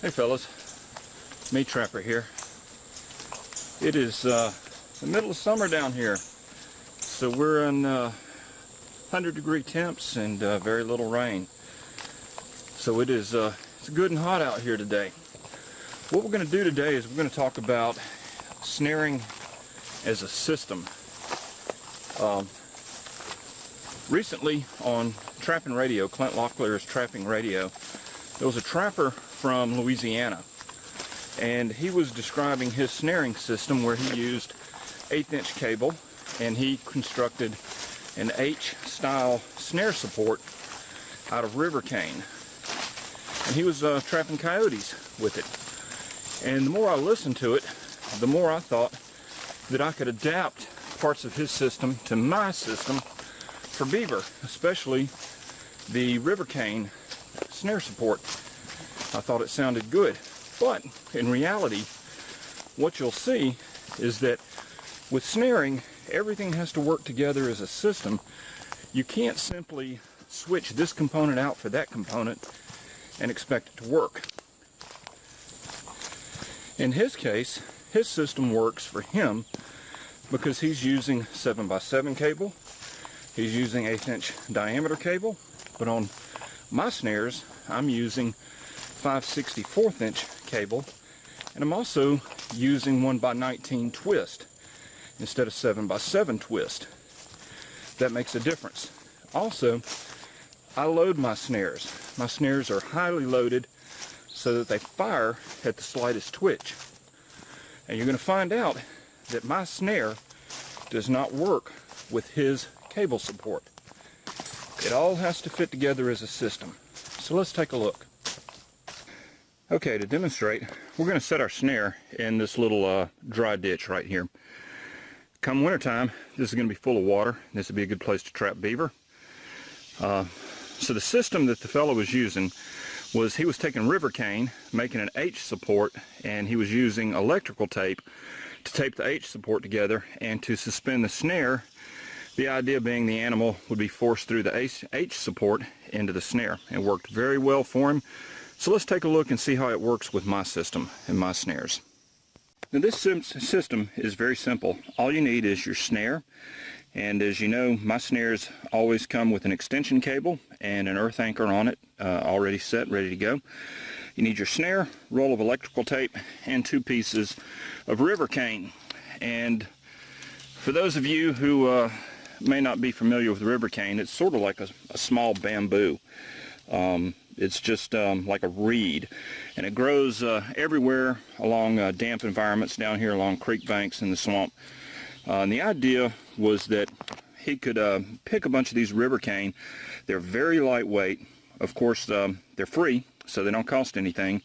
Hey fellas, meat trapper here. It is the middle of summer down here, so we're in 100-degree temps and very little rain. So it's good and hot out here today. What we're going to do today is we're going to talk about snaring as a system. Recently on Trapping Radio, Clint Locklear's Trapping Radio, there was a trapper from Louisiana, and he was describing his snaring system where he used 1/8-inch cable and he constructed an H-style snare support out of river cane, and he was trapping coyotes with it. And the more I listened to it, the more I thought that I could adapt parts of his system to my system for beaver, especially the river cane snare support. I thought it sounded good, but in reality what you'll see is that with snaring, everything has to work together as a system. You can't simply switch this component out for that component and expect it to work. In his case, his system works for him because he's using 7x7 cable, he's using 1/8-inch diameter cable, but on my snares I'm using 5/64-inch cable, and I'm also using 1x19 twist instead of 7x7 twist. That makes a difference. Also, I load my snares. My snares are highly loaded so that they fire at the slightest twitch. And you're going to find out that my snare does not work with his cable support. It all has to fit together as a system. So let's take a look. Okay, to demonstrate, we're going to set our snare in this little dry ditch right here. Come wintertime, this is going to be full of water. This would be a good place to trap beaver. So the system that the fellow was using was he was taking river cane, making an H support, and he was using electrical tape to tape the H support together and to suspend the snare. The idea being the animal would be forced through the H support into the snare. It worked very well for him. So let's take a look and see how it works with my system and my snares. Now this system is very simple. All you need is your snare, and as you know, my snares always come with an extension cable and an earth anchor on it, already set, ready to go. You need your snare, roll of electrical tape, and 2 pieces of river cane. And for those of you who may not be familiar with river cane, it's sort of like a small bamboo. It's just like a reed, and it grows everywhere along damp environments down here along creek banks in the swamp. And the idea was that he could pick a bunch of these river cane. They're very lightweight. Of course, they're free, so they don't cost anything.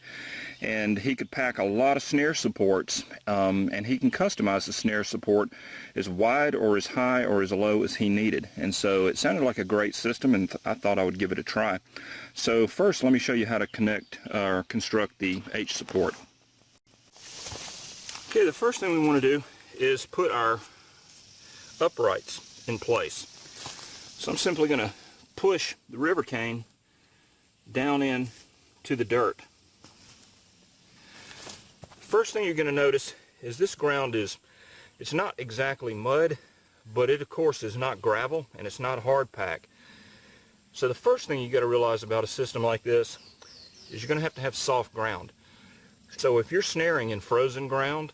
And he could pack a lot of snare supports, and he can customize the snare support as wide or as high or as low as he needed. And so it sounded like a great system, and I thought I would give it a try. So first, let me show you how to connect or construct the H support. Okay, the first thing we want to do is put our uprights in place. So I'm simply going to push the river cane down in to the dirt. First thing you're going to notice is this ground it's not exactly mud, but it of course is not gravel, and it's not hard pack. So the first thing you got to realize about a system like this is you're going to have soft ground. So if you're snaring in frozen ground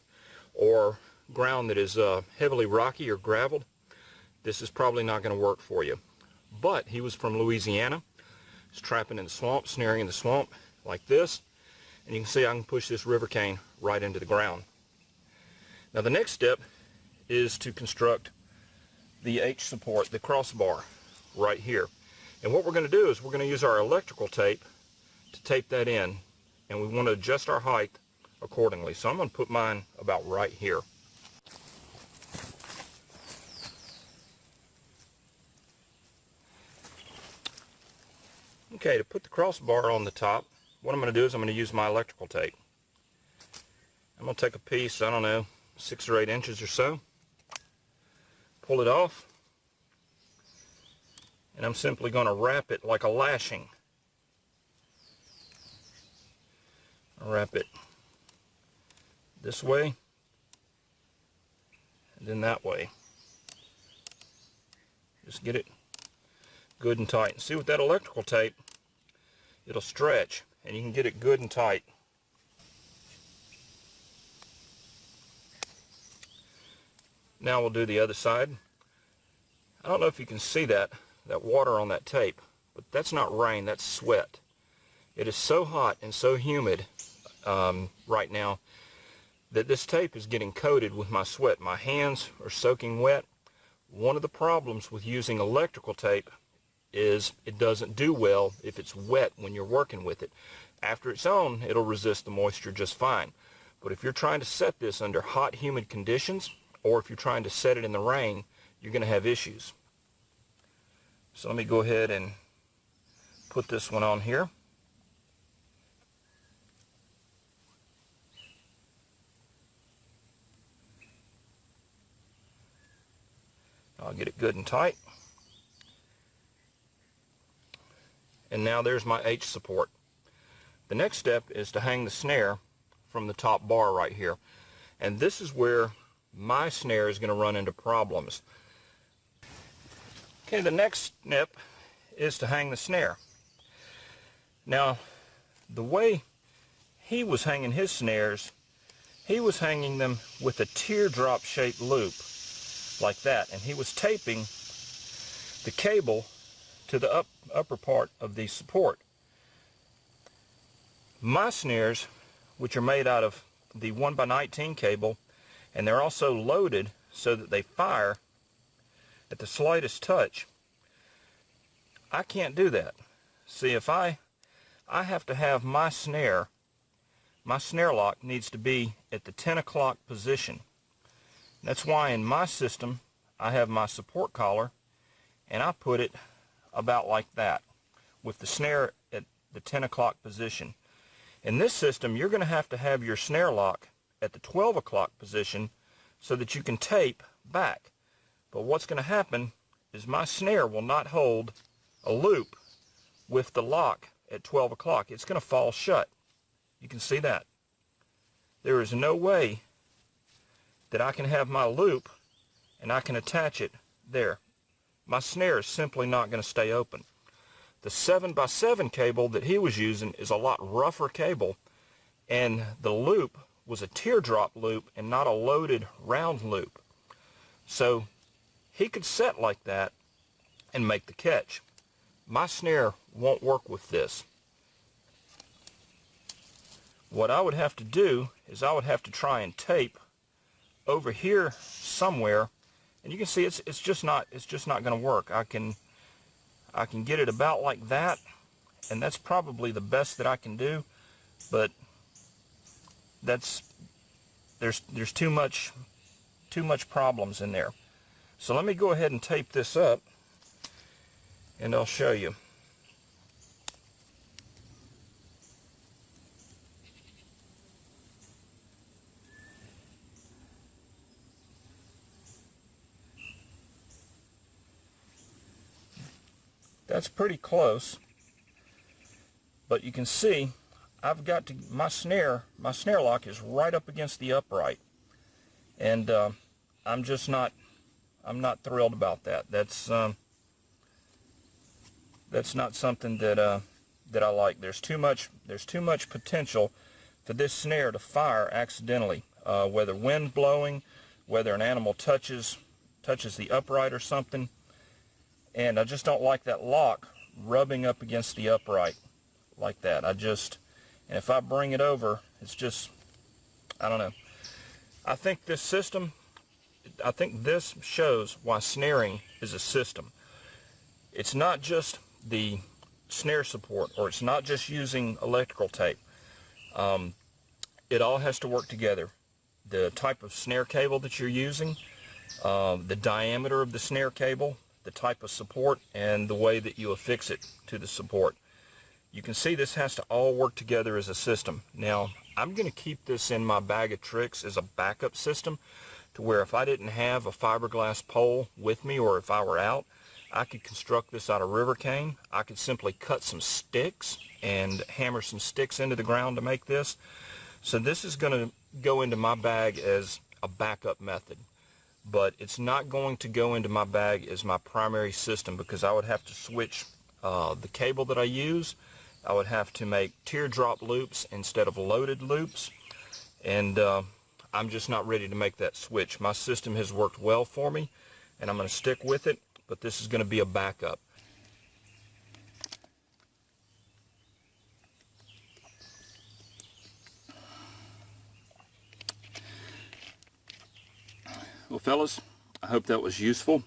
or ground that is heavily rocky or graveled, this is probably not going to work for you. But he was from Louisiana. He's trapping in the swamp, snaring in the swamp like this, and you can see I can push this river cane right into the ground. Now the next step is to construct the H support, the crossbar, right here. And what we're going to do is we're going to use our electrical tape to tape that in, and we want to adjust our height accordingly. So I'm going to put mine about right here. Okay, to put the crossbar on the top, what I'm going to do is I'm going to use my electrical tape. I'm going to take a piece, I don't know, 6 or 8 inches or so, pull it off, and I'm simply going to wrap it like a lashing I'll wrap it this way and then that way. Just get it good and tight. And see, with that electrical tape, it'll stretch and you can get it good and tight. Now we'll do the other side. I don't know if you can see that water on that tape, but that's not rain, that's sweat. It is so hot and so humid right now that this tape is getting coated with my sweat. My hands are soaking wet. One of the problems with using electrical tape is it doesn't do well if it's wet when you're working with it. After it's on, it'll resist the moisture just fine. But if you're trying to set this under hot, humid conditions, or if you're trying to set it in the rain, you're going to have issues. So let me go ahead and put this one on here. I'll get it good and tight. And now there's my H support. The next step is to hang the snare from the top bar right here. And this is where my snare is going to run into problems. Okay, the next step is to hang the snare. Now, the way he was hanging his snares, he was hanging them with a teardrop shaped loop like that, and he was taping the cable to the upper part of the support. My snares, which are made out of the 1x19 cable, and they're also loaded so that they fire at the slightest touch, I can't do that. See, if I have to have my snare lock needs to be at the 10 o'clock position. That's why in my system I have my support collar and I put it about like that with the snare at the 10 o'clock position. In this system, you're going to have your snare lock at the 12 o'clock position so that you can tape back. But what's going to happen is my snare will not hold a loop with the lock at 12 o'clock. It's going to fall shut. You can see that. There is no way that I can have my loop and I can attach it there. My snare is simply not going to stay open. The 7x7 cable that he was using is a lot rougher cable, and the loop was a teardrop loop and not a loaded round loop. So he could set like that and make the catch. My snare won't work with this. What I would have to do is I would have to try and tape over here somewhere, and you can see it's just not going to work. I can get it about like that, and that's probably the best that I can do, but there's too much problems in there. So let me go ahead and tape this up and I'll show you. That's pretty close, but you can see I've got to, my snare lock is right up against the upright, and I'm not thrilled about that. That's not something that I like. There's too much potential for this snare to fire accidentally, whether wind blowing, whether an animal touches the upright or something. And I just don't like that lock rubbing up against the upright like that. And if I bring it over, it's just, I don't know. I think this shows why snaring is a system. It's not just the snare support, or it's not just using electrical tape. It all has to work together. The type of snare cable that you're using, the diameter of the snare cable, the type of support, and the way that you affix it to the support. You can see this has to all work together as a system. Now, I'm going to keep this in my bag of tricks as a backup system, to where if I didn't have a fiberglass pole with me, or if I were out, I could construct this out of river cane. I could simply cut some sticks and hammer some sticks into the ground to make this. So this is going to go into my bag as a backup method, but it's not going to go into my bag as my primary system, because I would have to switch the cable that I use. I would have to make teardrop loops instead of loaded loops, and I'm just not ready to make that switch. My system has worked well for me, and I'm going to stick with it, but this is going to be a backup. Well, fellas, I hope that was useful.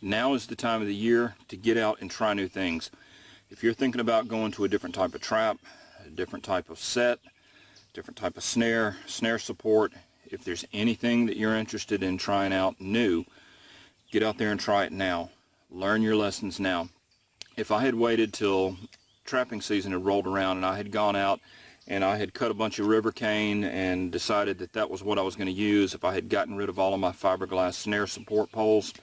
Now is the time of the year to get out and try new things. If you're thinking about going to a different type of trap, a different type of set, different type of snare support, if there's anything that you're interested in trying out new, get out there and try it now. Learn your lessons now. If I had waited till trapping season had rolled around and I had gone out and I had cut a bunch of river cane and decided that that was what I was going to use, if I had gotten rid of all of my fiberglass snare support poles,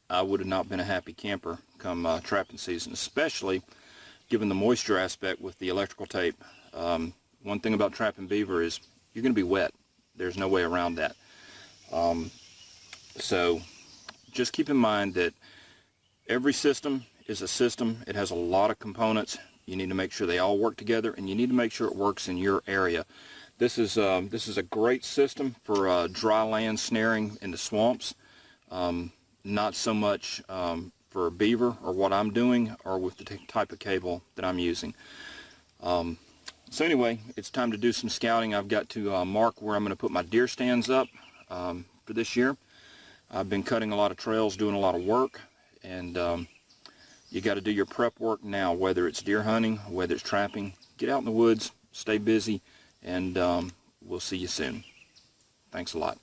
I would have not been a happy camper come trapping season, especially given the moisture aspect with the electrical tape. One thing about trapping beaver is you're going to be wet. There's no way around that. So just keep in mind that every system is a system. It has a lot of components. You need to make sure they all work together, and you need to make sure it works in your area. This is a great system for dry land snaring in the swamps. Not so much for beaver or what I'm doing, or with the type of cable that I'm using. So anyway, it's time to do some scouting. I've got to mark where I'm going to put my deer stands up for this year. I've been cutting a lot of trails, doing a lot of work, and you got to do your prep work now, whether it's deer hunting, whether it's trapping. Get out in the woods, stay busy, and we'll see you soon. Thanks a lot.